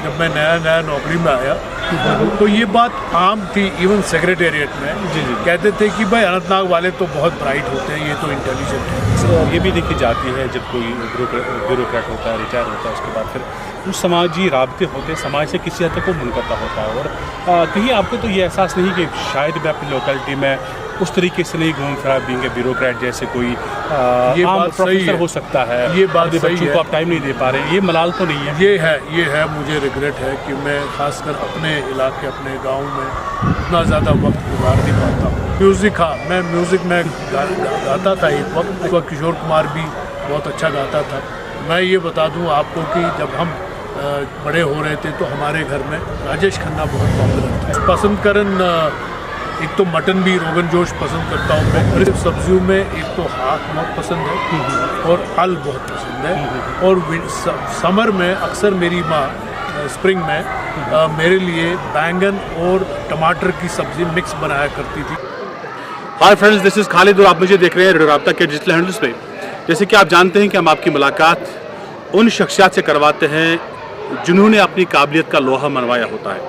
जब मैं नया नौकरी में आया तो ये बात आम थी, इवन सेक्रेटेरिएट में कहते थे कि भाई अनंतनाग वाले तो बहुत ब्राइट होते हैं, ये तो इंटेलिजेंट है। ये भी देखी जाती है जब कोई ब्यूरोक्रेट होता है, रिटायर होता है, उसके बाद फिर उस समाजी राब्ते होते हैं, समाज से किसी हद तक वो मुनक़ता होता है। और कहीं आपको तो ये एहसास नहीं कि शायद मैं अपनी लोकेलिटी में उस तरीके से नहीं घूम फिरा बीइंग ए ब्यूरोक्रेट जैसे कोई ये आम बात सही प्रोफेसर है, हो सकता है, ये बात सही बच्चों है। को आप टाइम नहीं दे पा रहे हैं, ये मलाल तो नहीं है? ये है मुझे रिग्रेट है कि मैं खासकर अपने इलाके, अपने गांव में उतना ज़्यादा वक्त गुजार नहीं पाता हूँ। म्यूज़िक, हाँ, मैं म्यूज़िक में गाता था एक वक्त किशोर कुमार भी बहुत अच्छा गाता था। मैं ये बता दूँ आपको कि जब हम बड़े हो रहे थे तो हमारे घर में राजेश खन्ना बहुत पॉपुलर था। पसंद करन एक तो मटन भी, रोगन जोश पसंद करता हूँ मैं। और सब्जियों में एक तो हाथ बहुत पसंद है और आल बहुत पसंद है। और समर में अक्सर मेरी माँ स्प्रिंग में मेरे लिए बैंगन और टमाटर की सब्ज़ी मिक्स बनाया करती थी। Hi friends, this is Khalid और आप मुझे देख रहे हैं रेडियो राब्ता के डिजिटल हैंडल्स पे। जैसे कि आप जानते हैं कि हम आपकी मुलाकात उन शख्सियात से करवाते हैं जिन्होंने अपनी काबिलियत का लोहा मनवाया होता है।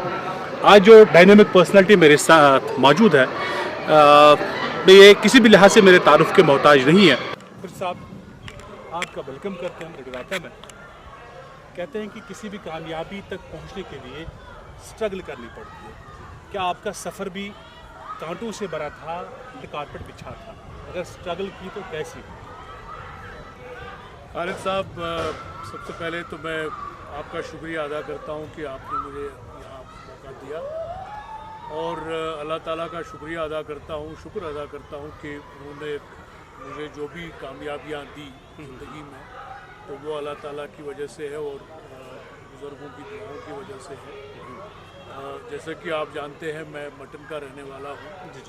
आज जो डायनामिक पर्सनालिटी मेरे साथ मौजूद है, ये किसी भी लिहाज से मेरे तारुफ के मोहताज नहीं है। फिर साहब, आपका वेलकम करते हैं रेडियो राब्ता में। कहते हैं कि किसी भी कामयाबी तक पहुंचने के लिए स्ट्रगल करनी पड़ती है। क्या आपका सफ़र भी कांटों से भरा था या कारपेट बिछा था? अगर स्ट्रगल की तो कैसी? खालिद साहब, सबसे पहले तो मैं आपका शुक्रिया अदा करता हूँ कि आपने मुझे यहाँ मौका दिया, और अल्लाह ताला का शुक्रिया अदा करता हूँ, शुक्र अदा करता हूँ कि उन्होंने मुझे जो भी कामयाबियाँ दी ज़िंदगी में तो वो अल्लाह ताला की वजह से है और बुज़ुर्गों की दुआओं की वजह से है। जैसे कि आप जानते हैं मैं मटन का रहने वाला हूँ जी,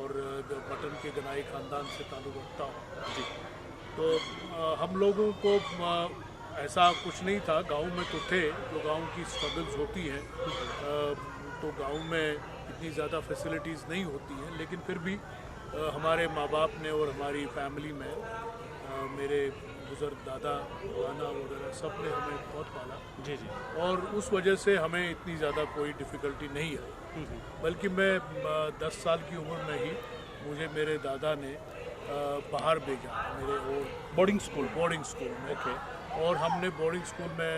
और मटन के गनाई ख़ानदान से ताल्लुक़ रखता हूँ जी। तो हम लोगों को ऐसा कुछ नहीं था, गांव में तो थे, जो गांव की स्ट्रगल्स होती हैं तो गांव में इतनी ज़्यादा फैसिलिटीज़ नहीं होती हैं, लेकिन फिर भी हमारे माँ बाप ने और हमारी फैमिली में मेरे बुज़ुर्ग दादा नाना वगैरह सब ने हमें बहुत पाला जी, और उस वजह से हमें इतनी ज़्यादा कोई डिफ़िकल्टी नहीं आई। बल्कि मैं 10 साल की उम्र में ही मुझे मेरे दादा ने बाहर भेजा, मेरे और बोर्डिंग स्कूल में थे, और हमने बोर्डिंग स्कूल में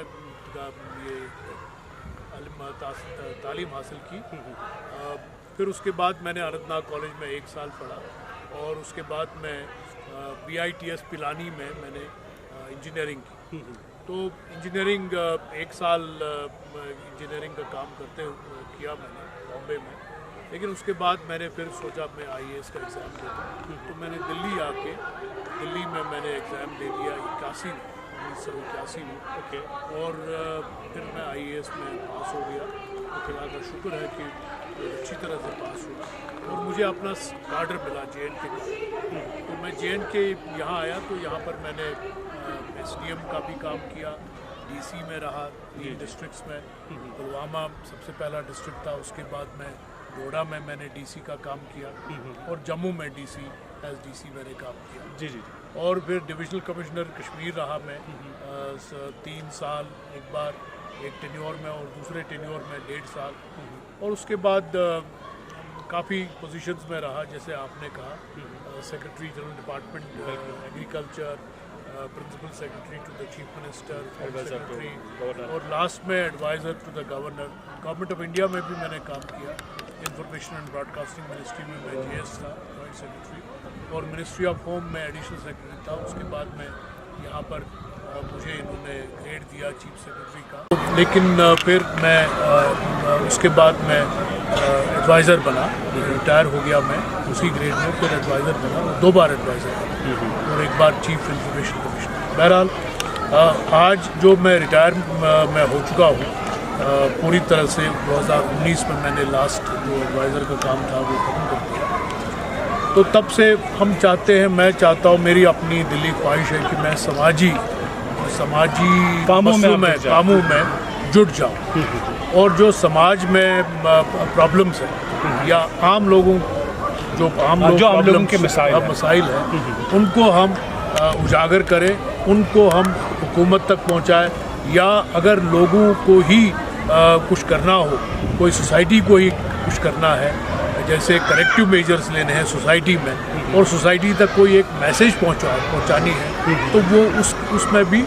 ये तालीम हासिल की। फिर उसके बाद मैंने अनंतनाग कॉलेज में 1 साल पढ़ा, और उसके बाद मैं BITS पिलानी में मैंने इंजीनियरिंग की। तो इंजीनियरिंग 1 साल इंजीनियरिंग का काम किया मैंने बॉम्बे में, लेकिन उसके बाद मैंने फिर सोचा मैं IAS का एग्ज़ाम देता। तो मैंने दिल्ली में मैंने एग्ज़ाम दे दिया 1981 में, ओके, और फिर मैं IAS में पास हो गया। तो खुदा का शुक्र है कि अच्छी तरह से पास हुआ, और मुझे अपना कार्डर मिला JNK का। तो मैं JNK यहाँ आया, तो यहाँ पर मैंने SDM का भी काम किया, DC में रहा 3 डिस्ट्रिक्ट्स में। पुलवामा सबसे पहला डिस्ट्रिक्ट था, उसके बाद मैं डोडा में मैंने DC का काम किया, और जम्मू में DC मैंने काम किया जी। और फिर डिविजनल कमिश्नर कश्मीर रहा मैं 3 साल, एक बार एक टेन्योर में और दूसरे टेन्योर में 1.5 साल, और उसके बाद काफ़ी पोजीशंस में रहा, जैसे आपने कहा secretary general department agriculture, principal secretary to the chief minister, secretary, और लास्ट में adviser to the governor. Government of India में भी मैंने काम किया, इंफॉर्मेशन एंड ब्रॉडकास्टिंग मिनिस्ट्री में मैं GS था, जॉइंट सेक्रेटरी, और मिनिस्ट्री ऑफ होम में एडिशनल सेक्रेटरी था। उसके बाद मैं यहाँ पर मुझे इन्होंने ग्रेड दिया चीफ सेक्रेटरी का, लेकिन फिर मैं उसके बाद मैं एडवाइज़र बना, रिटायर हो गया मैं उसी ग्रेड में, फिर एडवाइज़र बना, 2 बार एडवाइज़र और 1 बार चीफ इंफॉर्मेशन कमिश्नर। बहरहाल आज जो मैं रिटायर मैं हो चुका हूँ पूरी तरह से, 2019 में मैंने लास्ट जो एडवाइज़र का काम था वो ख़त्म कर दिया। तो तब से हम चाहते हैं, मैं चाहता हूँ, मेरी अपनी दिली ख्वाहिश है कि मैं समाजी कामों में जुट जाऊँ, और जो समाज में प्रॉब्लम्स हैं या आम लोगों के मसाइल हैं, उनको हम उजागर करें, उनको हम हुकूमत तक पहुँचाएँ, या अगर लोगों को ही कुछ करना हो, कोई सोसाइटी को ही कुछ करना है, जैसे करेक्टिव मेजर्स लेने हैं सोसाइटी में और सोसाइटी तक कोई एक मैसेज पहुंचानी है, तो वो उसमें भी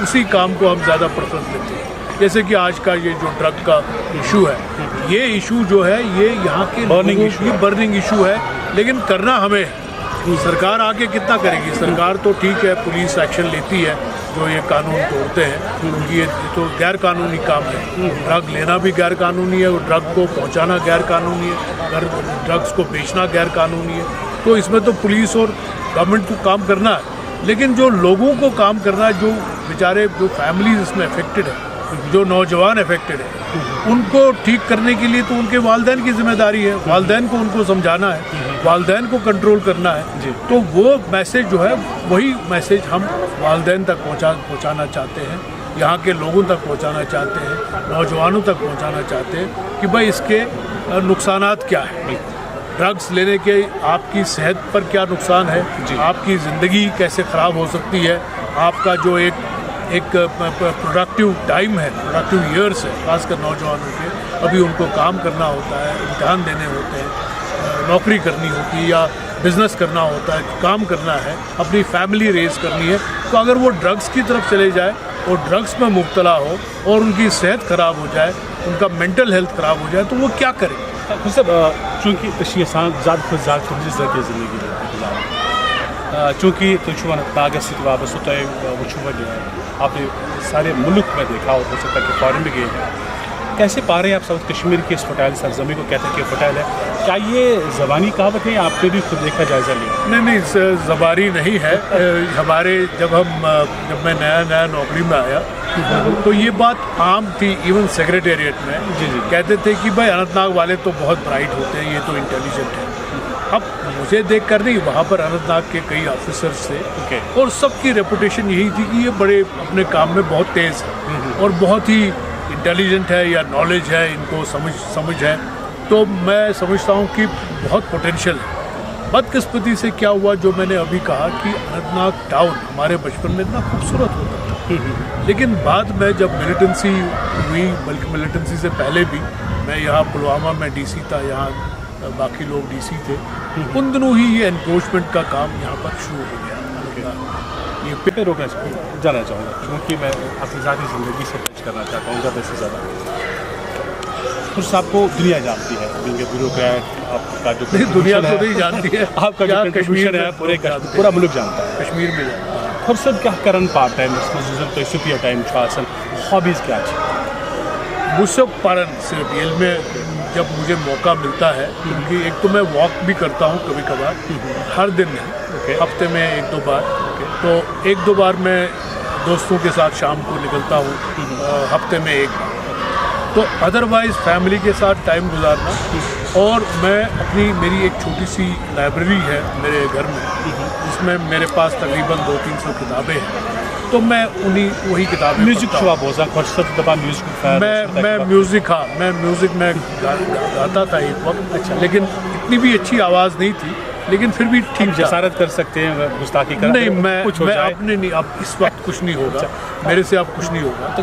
उसी काम को हम ज़्यादा प्रेफरेंस देते हैं। जैसे कि आज का ये जो ड्रग का इशू है, ये इशू जो है ये यहाँ के बर्निंग इशू है, लेकिन करना हमें है। सरकार आके कितना करेगी? सरकार तो ठीक है, पुलिस एक्शन लेती है जो ये कानून तोड़ते हैं, क्योंकि ये तो गैर कानूनी काम है। ड्रग लेना भी गैर कानूनी है और ड्रग को पहुंचाना गैर कानूनी है, ड्रग्स को बेचना गैर कानूनी है। तो इसमें तो पुलिस और गवर्नमेंट को काम करना है, लेकिन जो लोगों को काम करना है, जो बेचारे जो फैमिलीज इसमें अफेक्टेड है, जो नौजवान अफेक्टेड है, उनको ठीक करने के लिए तो उनके वालिदैन की जिम्मेदारी है। वालिदैन को उनको समझाना है, वालिदैन को कंट्रोल करना है। तो वो मैसेज जो है, वही मैसेज हम वालिदैन तक पहुंचाना चाहते हैं, यहाँ के लोगों तक पहुंचाना चाहते हैं, नौजवानों तक पहुंचाना चाहते हैं कि भाई इसके नुकसानात क्या है। ड्रग्स लेने के आपकी सेहत पर क्या नुकसान है, आपकी ज़िंदगी कैसे ख़राब हो सकती है, आपका जो एक प्रोडक्टिव टाइम है, प्रोडक्टिव ईयर्स है, खासकर नौजवानों के, अभी उनको काम करना होता है, इम्तहान देने होते हैं, नौकरी करनी होती है या बिज़नेस करना होता है, काम करना है, अपनी फैमिली रेज करनी है। तो अगर वो ड्रग्स की तरफ चले जाए और ड्रग्स में मुब्तला हो और उनकी सेहत ख़राब हो जाए, उनका मेंटल हेल्थ ख़राब हो जाए, तो वो क्या करें? चूँकि ज़्यादा ज़िंदगी चूँकि तुम नागस वाबस्त वो आपने सारे मुल्क में देखा हो सकता है कि फॉरेन में गए हैं, कैसे पा रहे हैं आप साउथ कश्मीर की इस फर्टाइल सरजमी को? कहते हैं कि फर्टाइल है, क्या ये ज़बानी कहावत है, आपने भी खुद देखा जायज़ा लिया? नहीं, ज़बानी नहीं है। हमारे जब मैं नया नौकरी में आया तो ये बात आम थी, इवन सेक्रेटेरिएट में कहते थे कि भाई अनंतनाग वाले तो बहुत ब्राइट होते हैं, ये तो इंटेलिजेंट है। अब मुझे देखकर नहीं, वहाँ पर अनंतनाग के कई ऑफिसर्स थे और सबकी रेपुटेशन यही थी कि ये बड़े अपने काम में बहुत तेज़ है और बहुत ही इंटेलिजेंट है या नॉलेज है, इनको समझ है। तो मैं समझता हूँ कि बहुत पोटेंशियल है। बदकिस्मती से क्या हुआ, जो मैंने अभी कहा कि अनंतनाग टाउन हमारे बचपन में इतना खूबसूरत होता था, लेकिन बाद में जब मिलिटेंसी हुई, बल्कि मिलिटेंसी से पहले भी मैं यहाँ पुलवामा में डीसी था, यहाँ बाकी लोग डीसी थे, उन दिनों ही ये एनक्रोचमेंट का काम यहाँ पर शुरू हो गया। ये पे रोकना जाना चाहूँगा, क्योंकि मैं अपनी ज़ाती ज़िंदगी से टच करना चाहता हूँ ज़्यादा से ज़्यादा। कुछ आपको दुनिया जानती है, ब्यूरोक्रेट आपका जो दुनिया तो नहीं जानती है, आपका जो कश्मीर है पूरा मुल्क जानता है, कश्मीर में जानता है। खुर्सद क्या करन पार्ट टाइम तो सुपिया टाइम हॉबीज़ क्या मुझसे पारन सिर्फ ये में जब मुझे मौका मिलता है, क्योंकि एक तो मैं वॉक भी करता हूँ कभी कभार, हर दिन नहीं, हफ्ते में 1-2 बार। तो 1-2 बार मैं दोस्तों के साथ शाम को निकलता हूँ, हफ्ते में 1 बार। तो अदरवाइज़ फैमिली के साथ टाइम गुजारना, और मैं मेरी एक छोटी सी लाइब्रेरी है मेरे घर में, जिसमें मेरे पास तकरीबन 200-300 किताबें हैं। तो मैं वही किताबें म्यूजिक मैं म्यूज़िक में गाता था एक वक्त। अच्छा, लेकिन इतनी भी अच्छी आवाज़ नहीं थी, लेकिन फिर भी ठीक जसारत कर सकते हैं, गुस्ताखी कर नहीं, मैं अपने नहीं, अब इस वक्त कुछ नहीं होगा। मेरे से अब कुछ नहीं होगा। तो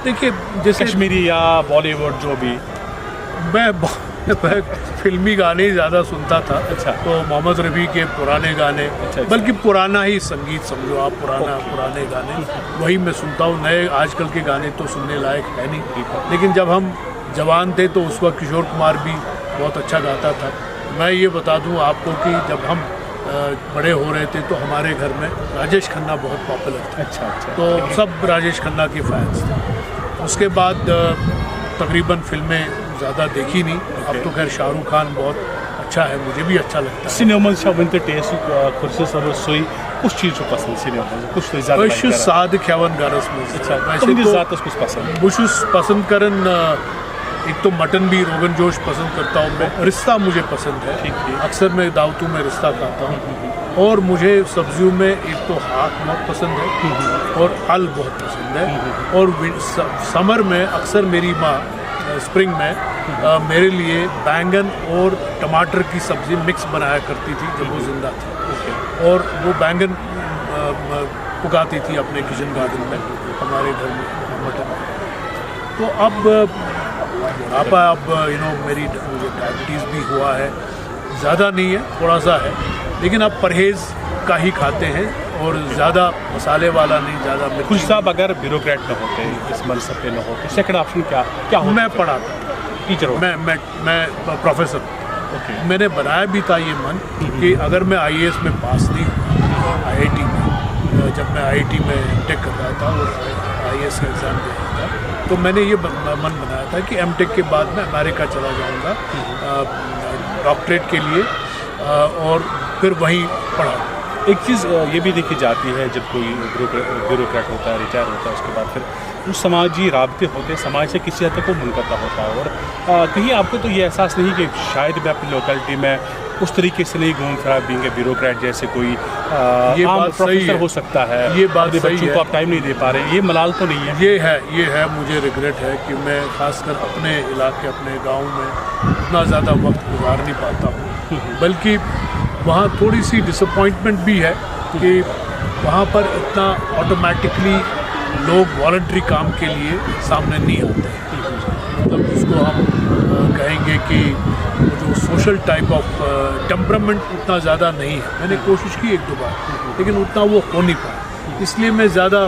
देखिए, जैसे कश्मीरी या बॉलीवुड जो भी, मैं फिल्मी गाने ही ज़्यादा सुनता था। अच्छा। तो मोहम्मद रफ़ी के पुराने गाने, बल्कि पुराना ही संगीत समझो आप, पुराने गाने वही मैं सुनता हूँ। नए आजकल के गाने तो सुनने लायक है नहीं, लेकिन जब हम जवान थे तो उस वक्त किशोर कुमार भी बहुत अच्छा गाता था। मैं ये बता दूँ आपको कि जब हम बड़े हो रहे थे तो हमारे घर में राजेश खन्ना बहुत पॉपुलर था। अच्छा। तो सब राजेश खन्ना के फैंस थे। उसके बाद तकरीबन फिल्में ज़्यादा देखी नहीं। अब तो खैर शाहरुख खान बहुत अच्छा है, मुझे भी अच्छा लगता है। सिनेमा कुछ चीज़ जो पसंद सिनेमा कुछ तो ज़्यादा बस साद ख्यावन गारस में। अच्छा, वैसे तो कुछ पसंद बुशुस पसंद करन, एक तो मटन भी रोगन जोश पसंद करता हूँ मैं। रिश्ता मुझे पसंद है, अक्सर मैं दावतों में रिश्ता खाता हूँ। और मुझे सब्जियों में एक तो हाथ बहुत पसंद है और आल बहुत पसंद है। और समर में अक्सर मेरी माँ स्प्रिंग में मेरे लिए बैंगन और टमाटर की सब्ज़ी मिक्स बनाया करती थी जब वो जिंदा थी। और वो बैंगन पकाती थी अपने किचन गार्डन में, हमारे घर में मटन। तो अब मेरी मुझे डायबिटीज़ भी हुआ है, ज़्यादा नहीं है, थोड़ा सा है, लेकिन अब परहेज़ का ही खाते हैं और ज़्यादा मसाले वाला नहीं, ज़्यादा मिर्ची। खुश साहब अगर ब्यूरोक्रेट न होते, इस मनसब पे न होते, सेकंड ऑप्शन क्या हो? मैं पढ़ाता, टीचर हो? मैं प्रोफेसर। ओके। मैंने बनाया भी था ये मन कि अगर मैं आईएएस में पास नहीं हुआ, आईआईटी में, जब मैं आईआईटी में टेक कर रहा था और आईएएस का एग्ज़ाम दे रहा था, तो मैंने ये मन बनाया था कि एमटेक के बाद मैं अमेरिका चला जाऊंगा डॉक्टरेट के लिए और फिर वहीं पढ़ा। एक चीज़ ये भी देखी जाती है, जब कोई ब्यूरोक्रेट होता है, रिटायर होता है, उसके बाद फिर जो समाजी राब्ते होते हैं, समाज से किसी हद तक वो मुनक़ता होता है। और कहीं आपको तो ये एहसास नहीं कि शायद मैं अपनी लोकेलिटी में उस तरीके से नहीं घूम फिरा बीइंग ए ब्यूरोक्रेट जैसे कोई ये आम बात सही प्रोफेसर है, हो सकता है, ये बात अपने सही बच्चों है। को आप टाइम नहीं दे पा रहे हैं, ये मलाल तो नहीं है? ये है मुझे रिग्रेट है कि मैं खासकर अपने इलाके, अपने गांव में उतना ज़्यादा वक्त गुजार नहीं पाता हूँ, बल्कि वहाँ थोड़ी सी डिसअपॉइंटमेंट भी है कि वहाँ पर इतना ऑटोमेटिकली लोग वॉलंटरी काम के लिए सामने नहीं आते हैं। मतलब जिसको हम कहेंगे कि जो सोशल टाइप ऑफ टेम्परामेंट उतना ज़्यादा नहीं है। मैंने कोशिश की 1-2 बार, लेकिन उतना वो हो नहीं पाया। इसलिए मैं ज़्यादा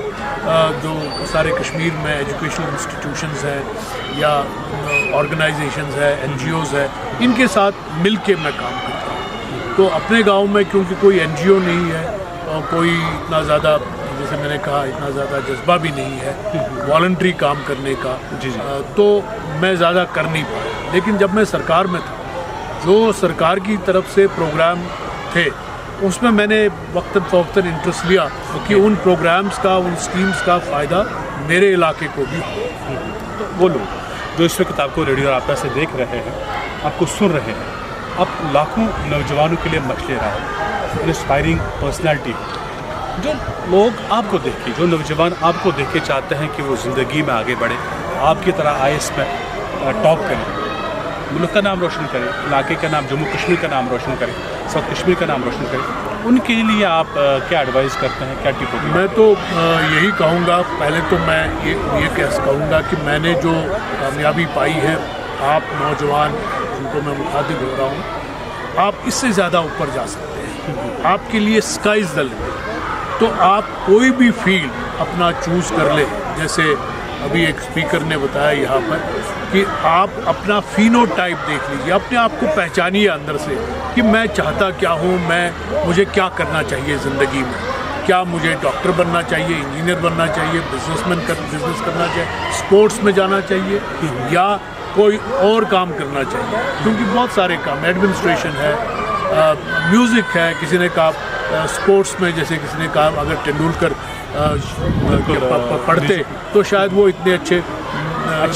जो सारे कश्मीर में एजुकेशनल इंस्टीट्यूशंस हैं या ऑर्गेनाइजेशंस है, NGOs है, इनके साथ मिल के मैं काम करता हूँ। तो अपने गांव में क्योंकि कोई NGO नहीं है और कोई इतना ज़्यादा, जैसे मैंने कहा, इतना ज़्यादा जज्बा भी नहीं है वॉलंटरी काम करने का, तो मैं ज़्यादा कर नहीं पाया। लेकिन जब मैं सरकार में था, जो सरकार की तरफ से प्रोग्राम थे उसमें मैंने वक्तन फ़वक्तन इंटरेस्ट लिया कि उन प्रोग्राम्स का, उन स्कीम्स का फ़ायदा मेरे इलाके को भी हो। तो वो लोग जो इस वक्त आपको रेडियो राब्ता से देख रहे हैं, आपको सुन रहे हैं, आप लाखों नौजवानों के लिए मसले रहा है, इंस्पायरिंग पर्सनैलिटी, जो लोग आपको देख के, जो नौजवान आपको देख के चाहते हैं कि वो ज़िंदगी में आगे बढ़े, आपकी तरह आईएएस में टॉप करें, मुल्क का नाम रोशन करें, इलाके का नाम, जम्मू कश्मीर का नाम रोशन करें, साउथ कश्मीर का नाम रोशन करें, उनके लिए आप क्या एडवाइस करते हैं, क्या टिप होगी? मैं तो यही कहूँगा, पहले तो मैं ये कहूँगा कि मैंने जो कामयाबी पाई है, आप नौजवान जिनको मैं मुखातिब हो रहा हूँ, आप इससे ज़्यादा ऊपर जा सकते हैं। आपके लिए स्काई इज़ द लिमिट। तो आप कोई भी फील्ड अपना चूज़ कर ले। जैसे अभी एक स्पीकर ने बताया यहाँ पर कि आप अपना फिनोटाइप देख लीजिए, अपने आप को पहचानिए अंदर से कि मैं चाहता क्या हूँ, मुझे क्या करना चाहिए ज़िंदगी में। क्या मुझे डॉक्टर बनना चाहिए, इंजीनियर बनना चाहिए, बिजनेस करना चाहिए, स्पोर्ट्स में जाना चाहिए, या कोई और काम करना चाहिए? क्योंकि बहुत सारे काम, एडमिनिस्ट्रेशन है, म्यूज़िक है, किसी ने कहा स्पोर्ट्स में, जैसे किसी ने कहा अगर तेंदुलकर पढ़ते तो शायद वो इतने अच्छे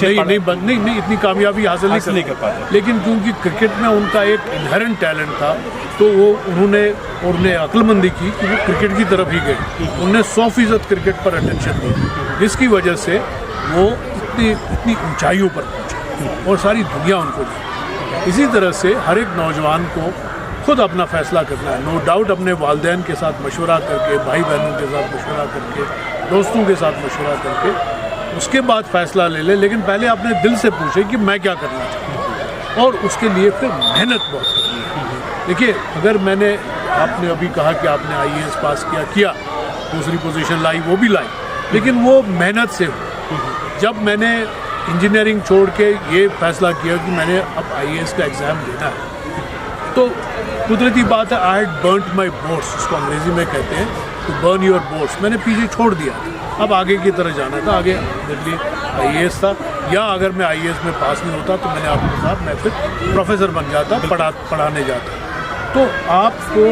नहीं इतनी कामयाबी हासिल नहीं कर पाते। लेकिन क्योंकि क्रिकेट में उनका एक इनहेरेंट टैलेंट था, तो वो उन्होंने अक्लमंदी की कि वो क्रिकेट की तरफ ही गए। उन्होंने 100% क्रिकेट पर अटेंशन दी, जिसकी वजह से वो इतनी ऊंचाइयों पर पहुंचे और सारी दुनिया उनको दी। इसी तरह से हर एक नौजवान को खुद अपना फैसला करना है। नो डाउट अपने वालिदैन के साथ मशवरा करके, भाई बहनों के साथ मशवरा करके, दोस्तों के साथ मशवरा करके उसके बाद फैसला ले ले, लेकिन पहले अपने दिल से पूछे कि मैं क्या करना चाहता हूँ, और उसके लिए फिर मेहनत बहुत करनी है। देखिए, अगर आपने अभी कहा कि आपने आईएएस पास किया, दूसरी पोजीशन लाई, वो भी लाई, लेकिन वो मेहनत से हो। जब मैंने इंजीनियरिंग छोड़ के ये फैसला किया कि मैंने अब आईएएस का एग्ज़ाम देना है, तो कुदरती बात है, I had burned my boards, उसको अंग्रेज़ी में कहते हैं टू बर्न योर बोर्ड्स। मैंने पीछे छोड़ दिया, अब आगे की तरह जाना था। आगे मेरे लिए आईएएस था, या अगर मैं आईएएस में पास नहीं होता तो मैंने आपके साथ मैं फिर प्रोफेसर बन जाता, पढ़ाने जाता। तो आपको,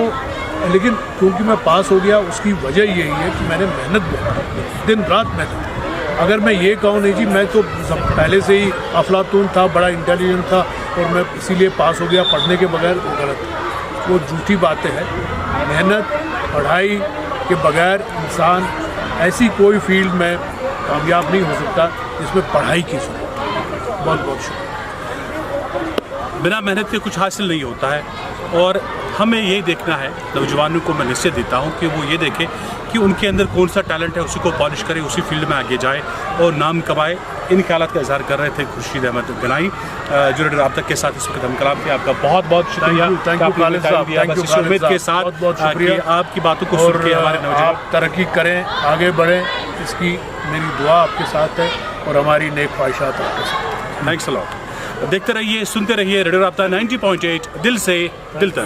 लेकिन क्योंकि मैं पास हो गया, उसकी वजह यही है कि मैंने मेहनत बहुत की, दिन रात मेहनत। अगर मैं ये कहूँ नहीं जी मैं तो पहले से ही अफलातून था, बड़ा इंटेलिजेंट था और मैं इसीलिए पास हो गया पढ़ने के बगैर, वो गलत, वो झूठी बातें हैं। मेहनत, पढ़ाई के बगैर इंसान ऐसी कोई फील्ड में कामयाब नहीं हो सकता जिसमें पढ़ाई की जरूरत है। बहुत बहुत शुक्रिया। बिना मेहनत के कुछ हासिल नहीं होता है, और हमें यही देखना है, नौजवानों को मैं निश्चय देता हूँ कि वो ये देखें कि उनके अंदर कौन सा टैलेंट है उसी को पॉलिश करे, उसी फील्ड में आगे जाए और नाम कमाए। इन ख्यालात का इजहार कर रहे थे खुर्शीद अहमद गनाई, जो रेडियो राब्ता के साथ इस वक्त हम कलाम थे। आपका बहुत बहुत शुक्रिया। थैंक यू खालिद साहब, थैंक यू इस उम्मीद के साथ बहुत बहुत शुक्रिया कि आपकी बातों को सुन के हमारे नौजवान आप तरक्की करें, आगे बढ़ें, इसकी मेरी दुआ आपके साथ है और हमारी नेक ख्वाहिशात आपके साथ। Thanks a lot. देखते रहिए, सुनते रहिए रेडियो राब्ता 90.8, दिल से दिल तक।